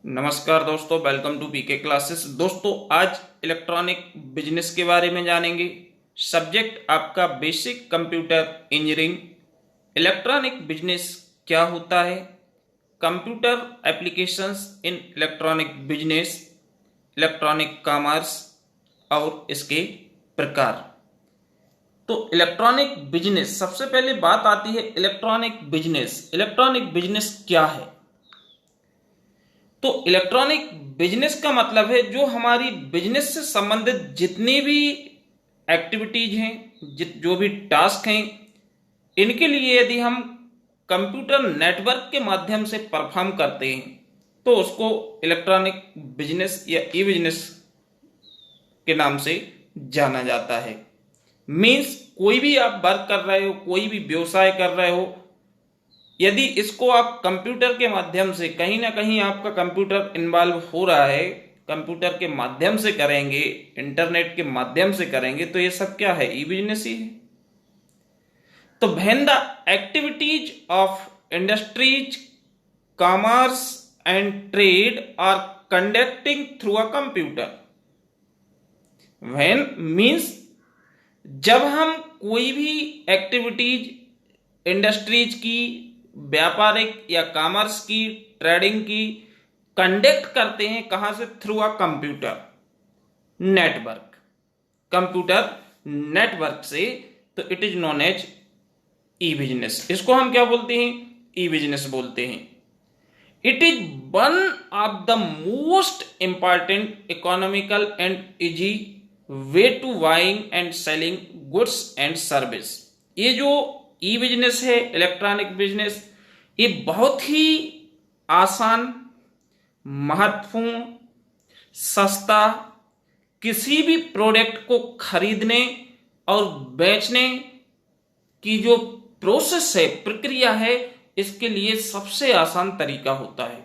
नमस्कार दोस्तों, welcome to PK classes. दोस्तों, आज इलेक्ट्रॉनिक बिजनेस के बारे में जानेंगे। सब्जेक्ट आपका basic computer engineering. Electronic business क्या होता है, computer applications in electronic business, electronic commerce और इसके प्रकार। तो इलेक्ट्रॉनिक बिजनेस, सबसे पहले बात आती है इलेक्ट्रॉनिक बिजनेस। इलेक्ट्रॉनिक बिजनेस क्या है? तो इलेक्ट्रॉनिक बिजनेस का मतलब है जो हमारी बिजनेस से संबंधित जितनी भी एक्टिविटीज हैं, जो भी टास्क हैं, इनके लिए यदि हम कंप्यूटर नेटवर्क के माध्यम से परफॉर्म करते हैं तो उसको इलेक्ट्रॉनिक बिजनेस या ई बिजनेस के नाम से जाना जाता है। मीन्स कोई भी आप वर्क कर रहे हो, कोई भी व्यवसाय कर रहे हो, यदि इसको आप कंप्यूटर के माध्यम से, कहीं ना कहीं आपका कंप्यूटर इन्वॉल्व हो रहा है, कंप्यूटर के माध्यम से करेंगे, इंटरनेट के माध्यम से करेंगे, तो ये सब क्या है? ई बिजनेस ही है। तो when the activities of industries, commerce and trade are conducting through a computer. When means जब हम कोई भी एक्टिविटीज इंडस्ट्रीज की, व्यापारिक या कॉमर्स की, ट्रेडिंग की कंडक्ट करते हैं, कहां से? Through a computer network, computer network से, तो it is known as e business. इसको हम क्या बोलते हैं? ई बिजनेस बोलते हैं। It is one of the most important economical and easy way to buying and selling goods and service. ये जो ई बिजनेस है, इलेक्ट्रॉनिक बिजनेस, ये बहुत ही आसान, महत्वपूर्ण, सस्ता, किसी भी प्रोडक्ट को खरीदने और बेचने की जो प्रोसेस है, प्रक्रिया है, इसके लिए सबसे आसान तरीका होता है।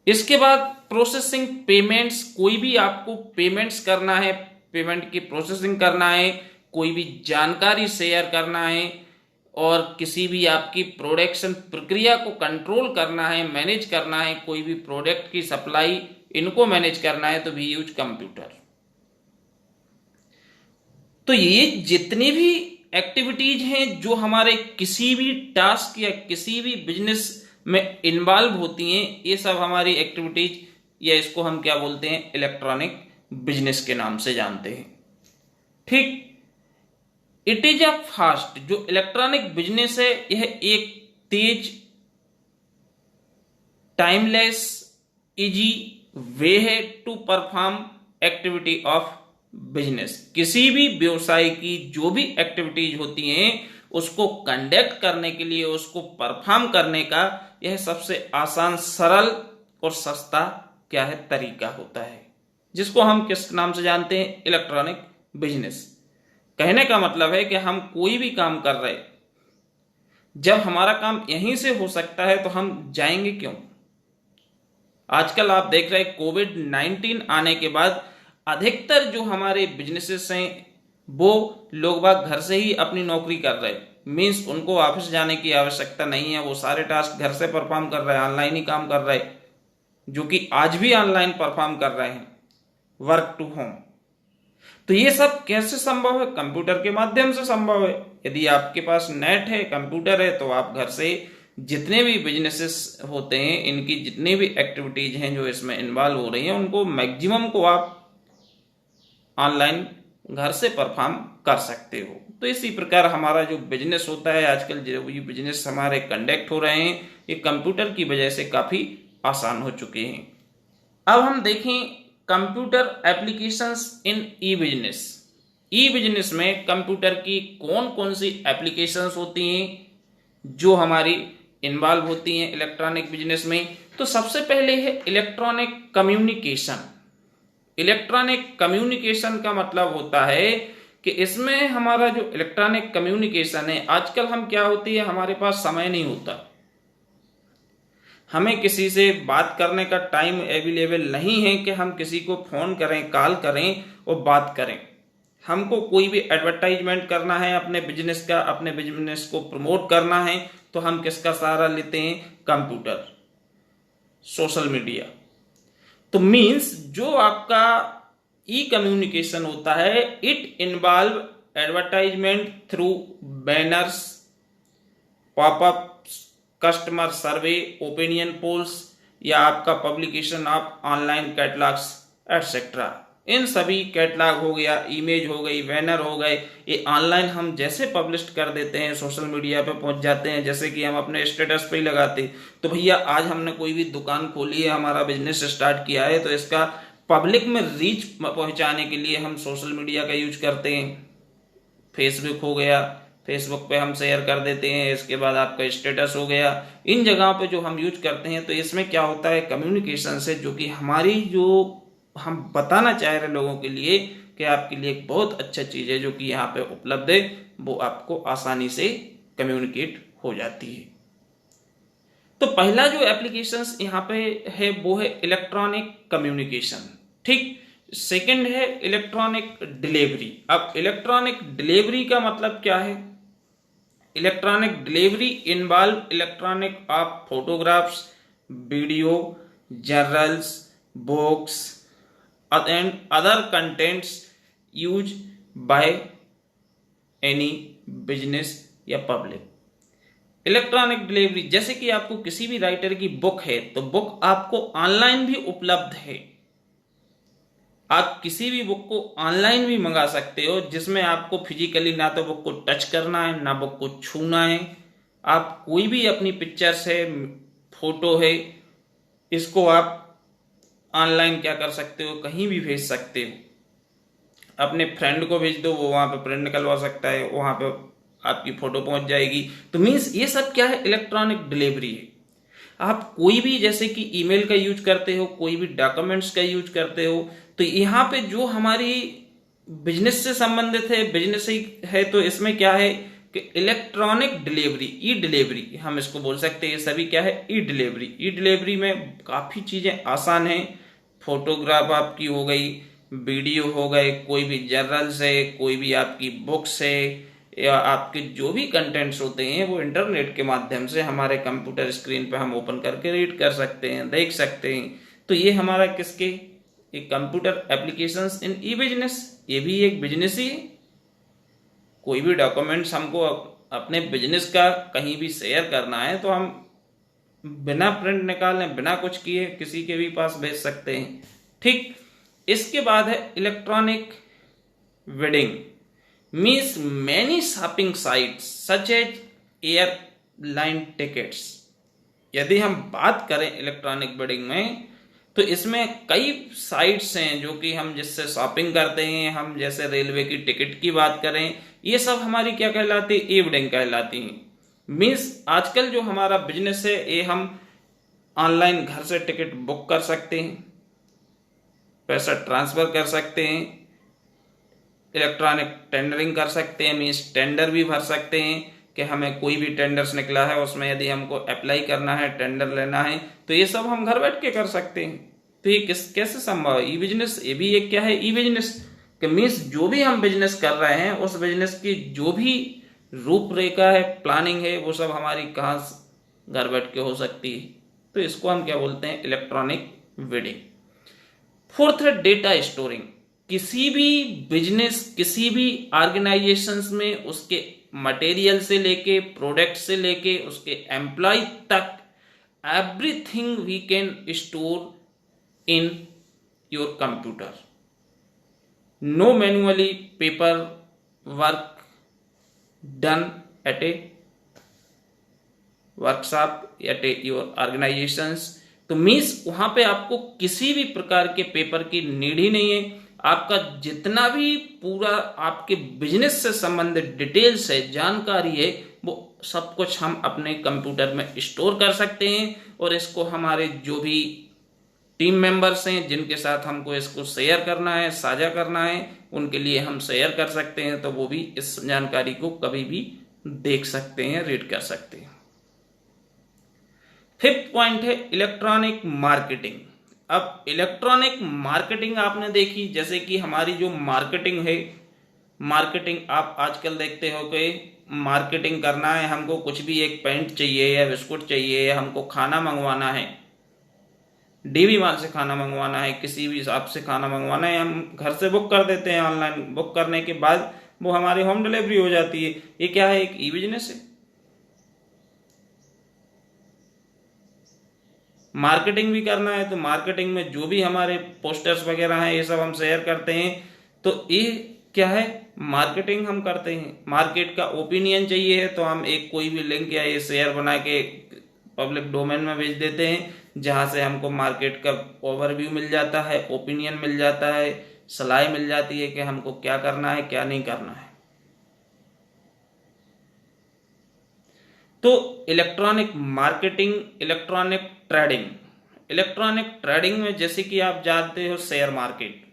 इसके बाद प्रोसेसिंग, पेमेंट्स, कोई भी आपको पेमेंट्स करना है, पेमेंट की प्रोसेसिंग करना है, कोई भी जानकारी शेयर करना है, और किसी भी आपकी प्रोडक्शन प्रक्रिया को कंट्रोल करना है, मैनेज करना है, कोई भी प्रोडक्ट की सप्लाई, इनको मैनेज करना है, तो भी यूज कंप्यूटर। तो ये जितनी भी एक्टिविटीज हैं जो हमारे किसी भी टास्क या किसी भी बिजनेस में इन्वॉल्व होती हैं, ये सब हमारी एक्टिविटीज, या इसको हम क्या बोलते हैं? इलेक्ट्रॉनिक बिजनेस के नाम से जानते हैं। ठीक। इट इज अ फास्ट, जो इलेक्ट्रॉनिक बिजनेस है, यह एक तेज, टाइमलेस, इजी वे है to perform activity of business. किसी भी व्यवसाय की जो भी एक्टिविटीज होती हैं, उसको कंडक्ट करने के लिए, उसको परफॉर्म करने का यह सबसे आसान, सरल और सस्ता क्या है? तरीका होता है, जिसको हम किस नाम से जानते हैं? Electronic business. कहने का मतलब है कि हम कोई भी काम कर रहे, जब हमारा काम यहीं से हो सकता है तो हम जाएंगे क्यों? आजकल आप देख रहे हैं, कोविड-19 आने के बाद अधिकतर जो हमारे बिजनेसेस हैं, वो लोग बाग घर से ही अपनी नौकरी कर रहे हैं। मीन्स उनको ऑफिस जाने की आवश्यकता नहीं है, वो सारे टास्क घर से परफॉर्म कर रहे हैं, ऑनलाइन ही काम कर रहे हैं, जो कि आज भी ऑनलाइन परफॉर्म कर रहे हैं, वर्क टू होम। तो ये सब कैसे संभव है? कंप्यूटर के माध्यम से संभव है। यदि आपके पास नेट है, कंप्यूटर है, तो आप घर से जितने भी बिजनेसेस होते हैं, इनकी जितनी भी एक्टिविटीज हैं जो इसमें इन्वॉल्व हो रही हैं, उनको मैक्सिमम को आप ऑनलाइन घर से परफॉर्म कर सकते हो। तो इसी प्रकार हमारा जो बिजनेस होता है, आजकल जो भी बिजनेस हमारे कंडक्ट हो रहे हैं, ये कंप्यूटर की वजह से काफी आसान हो चुके हैं। अब हम देखें computer applications in E business. E business में कंप्यूटर की कौन कौन सी एप्लीकेशंस होती हैं जो हमारी इन्वॉल्व होती हैं इलेक्ट्रॉनिक बिजनेस में? तो सबसे पहले है इलेक्ट्रॉनिक कम्युनिकेशन। इलेक्ट्रॉनिक कम्युनिकेशन का मतलब होता है कि इसमें हमारा जो इलेक्ट्रॉनिक कम्युनिकेशन है, आजकल हम क्या होती है, हमारे पास समय नहीं होता, हमें किसी से बात करने का टाइम अवेलेबल नहीं है कि हम किसी को फोन करें, कॉल करें और बात करें। हमको कोई भी एडवर्टाइजमेंट करना है अपने बिजनेस का, अपने बिजनेस को प्रमोट करना है, तो हम किसका सहारा लेते हैं? Computer, social media. तो मीन्स जो आपका ई कम्युनिकेशन होता है, it involve advertisement through banners, popup, customer survey, opinion polls, या आपका publication of online catalogs etcetera. इन सभी कैटलॉग हो गया, इमेज हो गई, बैनर हो गए, ये ऑनलाइन हम जैसे पब्लिश कर देते हैं, सोशल मीडिया पे पहुंच जाते हैं, जैसे कि हम अपने स्टेटस पे ही लगाते। तो भैया आज हमने कोई भी दुकान खोली है, हमारा बिजनेस स्टार्ट किया है, तो इसका पब्लिक में रीच पहुंचाने के लिए हम सोशल मीडिया का यूज करते हैं। फेसबुक हो गया, फेसबुक पे हम शेयर कर देते हैं, इसके बाद आपका स्टेटस हो गया, इन जगहों पे जो हम यूज करते हैं। तो इसमें क्या होता है, कम्युनिकेशन से जो कि हमारी जो हम बताना चाह रहे लोगों के लिए कि आपके लिए एक बहुत अच्छा चीज है जो कि यहाँ पे उपलब्ध है, वो आपको आसानी से कम्युनिकेट हो जाती है। तो पहला जो एप्लीकेशंस यहाँ पे है वो है इलेक्ट्रॉनिक कम्युनिकेशन, ठीक। सेकंड है इलेक्ट्रॉनिक डिलीवरी। अब इलेक्ट्रॉनिक डिलीवरी का मतलब क्या है? Electronic delivery involve electronic of photographs, video, journals, books and other contents used by any business या पब्लिक। इलेक्ट्रॉनिक डिलीवरी, जैसे कि आपको किसी भी राइटर की बुक है तो बुक आपको ऑनलाइन भी उपलब्ध है। आप किसी भी बुक को ऑनलाइन भी मंगा सकते हो, जिसमें आपको फिजिकली ना तो बुक को टच करना है, ना बुक को छूना है। आप कोई भी अपनी पिक्चर्स है, फोटो है, इसको आप ऑनलाइन क्या कर सकते हो, कहीं भी भेज सकते हो। अपने फ्रेंड को भेज दो, वो वहां पे प्रिंट निकलवा सकता है, वहां पे आपकी फोटो पहुंच जाएगी। तो मीन्स ये सब क्या है, इलेक्ट्रॉनिक डिलीवरी है। आप कोई भी जैसे कि ईमेल का यूज करते हो, कोई भी डॉक्यूमेंट्स का यूज करते हो, तो यहाँ पे जो हमारी बिजनेस से संबंधित है, बिजनेस ही है, तो इसमें क्या है कि इलेक्ट्रॉनिक डिलीवरी, ई डिलीवरी हम इसको बोल सकते हैं। सभी क्या है, ई डिलीवरी। ई डिलीवरी में काफी चीजें आसान है। फोटोग्राफ आपकी हो गई, वीडियो हो गए, कोई भी जर्नल्स है, कोई भी आपकी बुक्स है, या आपके जो भी कंटेंट्स होते हैं वो इंटरनेट के माध्यम से हमारे कंप्यूटर स्क्रीन पे हम ओपन करके रीड कर सकते हैं, देख सकते हैं। तो ये हमारा किसके, एक computer applications in E business, ये भी एक बिजनेस ही है। कोई भी डॉक्यूमेंट्स हमको अपने बिजनेस का कहीं भी शेयर करना है तो हम बिना प्रिंट निकालने, बिना कुछ किए किसी के भी पास भेज सकते हैं, ठीक। इसके बाद है electronic wedding, means many shopping sites such as airline tickets. यदि हम बात करें इलेक्ट्रॉनिक वेडिंग में, तो इसमें कई साइट्स हैं जो कि हम जिससे शॉपिंग करते हैं। हम जैसे रेलवे की टिकट की बात करें, ये सब हमारी क्या कहलाती है, ई वेडिंग कहलाती है। मीन्स आजकल जो हमारा बिजनेस है, ये हम ऑनलाइन घर से टिकट बुक कर सकते हैं, पैसा ट्रांसफर कर सकते हैं, इलेक्ट्रॉनिक टेंडरिंग कर सकते हैं, मीन्स टेंडर भी भर सकते हैं कि हमें कोई भी टेंडर्स निकला है उसमें यदि हमको अप्लाई करना है, टेंडर लेना है, तो ये सब हम घर बैठ के कर सकते हैं। तो ये कैसे संभव है, ई बिजनेस। ये भी एक क्या है, ई बिजनेस कि मीन्स जो भी हम बिजनेस कर रहे हैं उस बिजनेस की जो भी रूपरेखा है, प्लानिंग है, वो सब हमारी कहाँ घर बैठ के हो सकती है। तो इसको हम क्या बोलते हैं, इलेक्ट्रॉनिक वेडिंग। फोर्थ है डेटा स्टोरिंग। किसी भी बिजनेस, किसी भी ऑर्गेनाइजेशंस में उसके मटेरियल से लेके, प्रोडक्ट से लेके, उसके एम्प्लॉय तक, everything we can store in your computer. No manually paper work done at a workshop at a your organisations. तो मीन्स वहां पे आपको किसी भी प्रकार के पेपर की नीड ही नहीं है। आपका जितना भी पूरा आपके बिजनेस से संबंधित डिटेल्स है, जानकारी है, वो सब कुछ हम अपने कंप्यूटर में स्टोर कर सकते हैं। और इसको हमारे जो भी टीम मेंबर्स हैं जिनके साथ हमको इसको शेयर करना है, साझा करना है, उनके लिए हम शेयर कर सकते हैं, तो वो भी इस जानकारी को कभी भी देख सकते हैं, रीड कर सकते हैं। फिफ्थ पॉइंट है इलेक्ट्रॉनिक मार्केटिंग। अब इलेक्ट्रॉनिक मार्केटिंग आपने देखी, जैसे कि हमारी जो मार्केटिंग है मार्केटिंग, आप आजकल देखते हो कि मार्केटिंग करना है हमको, कुछ भी एक पेंट चाहिए या बिस्कुट चाहिए या हमको खाना मंगवाना है, डीवी माल से खाना मंगवाना है, किसी भी हिसाब से खाना मंगवाना है, हम घर से बुक कर देते हैं। ऑनलाइन बुक करने के बाद वो हमारी होम डिलीवरी हो जाती है। ये क्या है? एक ई बिजनेस है। मार्केटिंग भी करना है तो मार्केटिंग में जो भी हमारे पोस्टर्स वगैरह हैं ये सब हम शेयर करते हैं, तो ये क्या है? मार्केटिंग हम करते हैं। मार्केट का ओपिनियन चाहिए है तो हम एक कोई भी लिंक या ये शेयर बना के पब्लिक डोमेन में भेज देते हैं, जहां से हमको मार्केट का ओवरव्यू मिल जाता है, ओपिनियन मिल जाता है, सलाह मिल जाती है कि हमको क्या करना है क्या नहीं करना है। तो इलेक्ट्रॉनिक मार्केटिंग, इलेक्ट्रॉनिक ट्रेडिंग में जैसे कि आप जानते हो share market,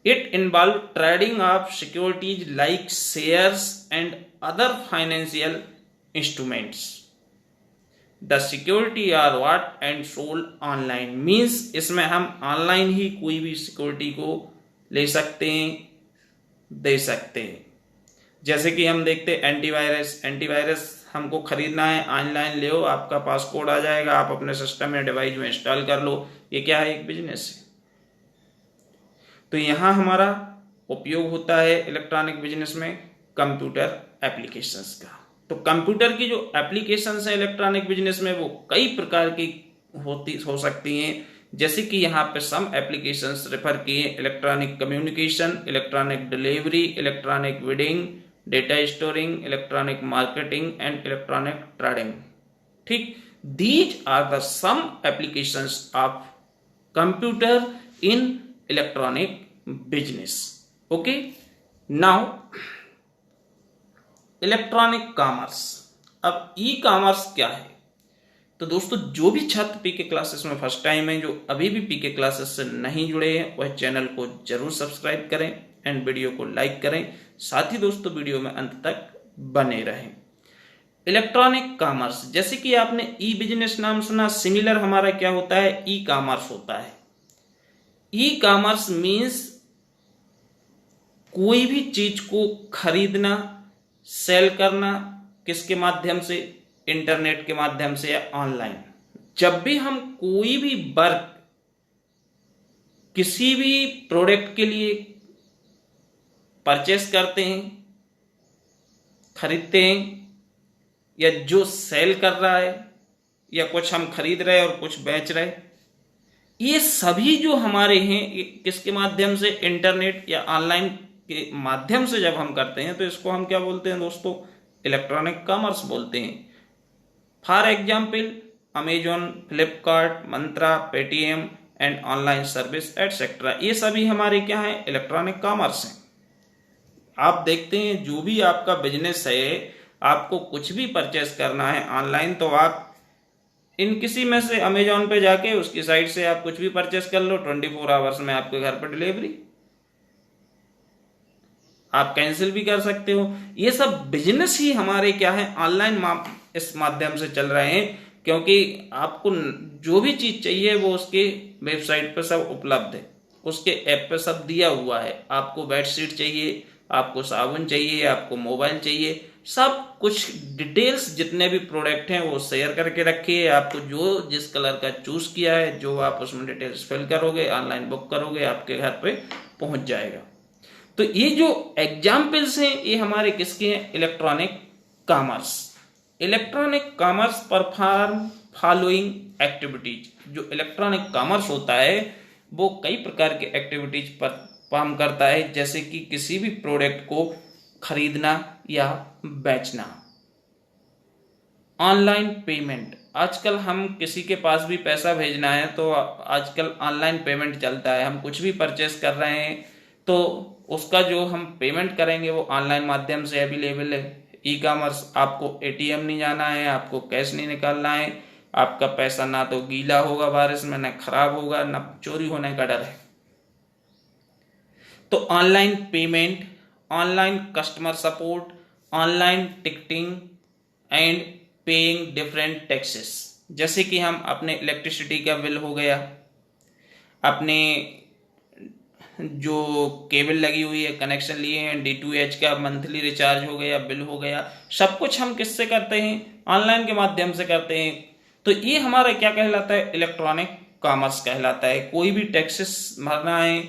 it involve trading of securities like shares and other financial instruments. The security are what and sold online, means इसमें हम ऑनलाइन ही कोई भी सिक्योरिटी को ले सकते हैं, दे सकते हैं। जैसे कि हम देखते हैं एंटीवायरस हमको खरीदना है, ऑनलाइन ले, आपका पासकोड आ जाएगा, आप अपने सिस्टम या डिवाइस में इंस्टॉल कर लो। ये क्या है? एक बिजनेस है। तो यहां हमारा उपयोग होता है इलेक्ट्रॉनिक बिजनेस में कंप्यूटर एप्लीकेशंस का। तो कंप्यूटर की जो एप्लीकेशंस है इलेक्ट्रॉनिक बिजनेस में वो कई प्रकार की हो सकती हैं। जैसे कि यहाँ पे सम एप्लीकेशंस रेफर किए: electronic communication, electronic delivery, electronic bidding, data storing, electronic marketing and electronic trading. ठीक, these are the some applications of computer in electronic business. Okay, now electronic commerce. अब ई कॉमर्स क्या है? तो दोस्तों, जो भी छात्र पीके क्लासेस में फर्स्ट टाइम है, जो अभी भी पीके क्लासेस से नहीं जुड़े हैं, वह चैनल को जरूर सब्सक्राइब करें एंड वीडियो को लाइक करें। साथ ही दोस्तों वीडियो में अंत तक बने रहें। इलेक्ट्रॉनिक कॉमर्स, जैसे कि आपने ई बिजनेस नाम सुना, सिमिलर हमारा क्या होता है? ई कॉमर्स होता है। ई कॉमर्स मीन्स कोई भी चीज को खरीदना, सेल करना, किसके माध्यम से? इंटरनेट के माध्यम से या ऑनलाइन। जब भी हम कोई भी वर्क किसी भी प्रोडक्ट के लिए परचेस करते हैं, खरीदते हैं, या जो सेल कर रहा है, या कुछ हम खरीद रहे हैं और कुछ बेच रहे हैं, ये सभी जो हमारे हैं किसके माध्यम से? इंटरनेट या ऑनलाइन के माध्यम से जब हम करते हैं तो इसको हम क्या बोलते हैं दोस्तों? इलेक्ट्रॉनिक कॉमर्स बोलते हैं। For example Amazon, Flipkart, Mantra, Paytm and online service etcetera, ये सभी हमारे क्या हैं? इलेक्ट्रॉनिक कॉमर्स हैं। आप देखते हैं जो भी आपका बिजनेस है, आपको कुछ भी परचेस करना है ऑनलाइन, तो आप इन किसी में से अमेजॉन पे जाके उसकी साइट से आप कुछ भी परचेस कर लो, 24 आवर्स में आपके घर पर डिलीवरी। आप कैंसिल भी कर सकते हो। ये सब बिजनेस ही हमारे क्या है? ऑनलाइन इस माध्यम से चल रहे हैं, क्योंकि आपको जो भी चीज चाहिए वो उसके वेबसाइट पर सब उपलब्ध है, उसके ऐप पे सब दिया हुआ है। आपको बेडशीट चाहिए, आपको साबुन चाहिए, आपको मोबाइल चाहिए, सब कुछ डिटेल्स जितने भी प्रोडक्ट हैं वो शेयर करके रखिए। आपको जो जिस कलर का चूज किया है, जो आप उसमें डिटेल्स फिल करोगे, ऑनलाइन बुक करोगे, आपके घर पे पहुंच जाएगा। तो ये जो एग्जाम्पल्स हैं ये हमारे किसके हैं? Electronic commerce. Electronic commerce perform following activities. जो इलेक्ट्रॉनिक कॉमर्स होता है वो कई प्रकार के एक्टिविटीज परफॉर्म करता है, जैसे कि किसी भी प्रोडक्ट को खरीदना या बेचना। ऑनलाइन पेमेंट, आजकल हम किसी के पास भी पैसा भेजना है तो आजकल ऑनलाइन पेमेंट चलता है। हम कुछ भी परचेस कर रहे हैं तो उसका जो हम पेमेंट करेंगे वो ऑनलाइन माध्यम से अवेलेबल है। ई कॉमर्स, आपको एटीएम नहीं जाना है, आपको कैश नहीं निकालना है, आपका पैसा ना तो गीला होगा बारिश में, ना खराब होगा, ना चोरी होने का डर है। तो online payment, online customer support, online ticketing and paying different taxes. जैसे कि हम अपने इलेक्ट्रिसिटी का बिल हो गया, अपने जो केबल लगी हुई है, कनेक्शन लिए हैं, D2H का मंथली रिचार्ज हो गया, बिल हो गया, सब कुछ हम किससे करते हैं? ऑनलाइन के माध्यम से करते हैं। तो ये हमारा क्या कहलाता है? इलेक्ट्रॉनिक कॉमर्स कहलाता है। कोई भी टैक्सेस भरना है,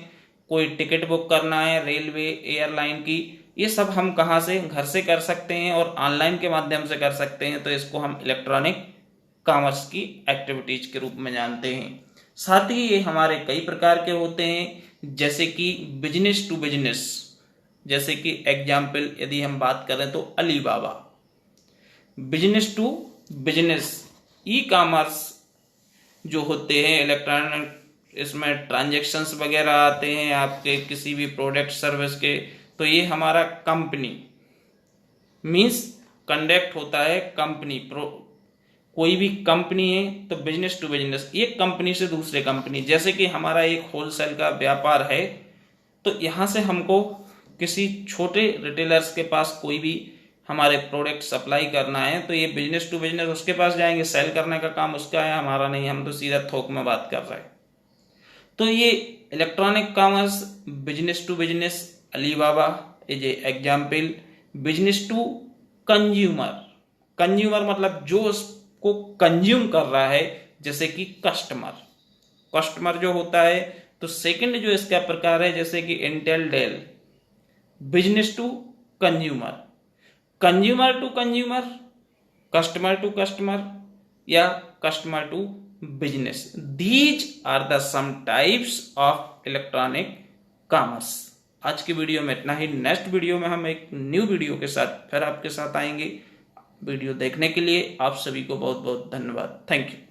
कोई टिकट बुक करना है रेलवे एयरलाइन की, ये सब हम कहाँ से? घर से कर सकते हैं और ऑनलाइन के माध्यम से कर सकते हैं। तो इसको हम इलेक्ट्रॉनिक कॉमर्स की एक्टिविटीज के रूप में जानते हैं। साथ ही ये हमारे कई प्रकार के होते हैं, जैसे कि बिजनेस टू बिजनेस। जैसे कि एग्जाम्पल यदि हम बात करें तो Alibaba, business to business. E commerce जो होते हैं इलेक्ट्रॉनिक, इसमें ट्रांजैक्शंस वगैरह आते हैं आपके किसी भी प्रोडक्ट सर्विस के। तो ये हमारा कंपनी मीन्स कंडक्ट होता है कंपनी, कोई भी कंपनी है तो बिजनेस टू बिजनेस, एक कंपनी से दूसरे कंपनी। जैसे कि हमारा एक होलसेल का व्यापार है, तो यहाँ से हमको किसी छोटे रिटेलर्स के पास कोई भी हमारे प्रोडक्ट सप्लाई करना है, तो ये बिजनेस टू बिजनेस उसके पास जाएंगे, सेल करने का काम उसका है, हमारा नहीं, हम तो सीधा थोक में बात कर रहे हैं। तो ये electronic commerce, business to business, Alibaba is a example. Business to consumer, consumer मतलब जो उसको कंज्यूम कर रहा है, जैसे कि कस्टमर, कस्टमर जो होता है। तो सेकंड जो इसका प्रकार है, जैसे कि Intel Dell, business to consumer, consumer to consumer, customer to customer, या customer to business. These are the some types of electronic commerce. आज की वीडियो में इतना ही। नेक्स्ट वीडियो में हम एक न्यू वीडियो के साथ फिर आपके साथ आएंगे। वीडियो देखने के लिए आप सभी को बहुत बहुत धन्यवाद। Thank you.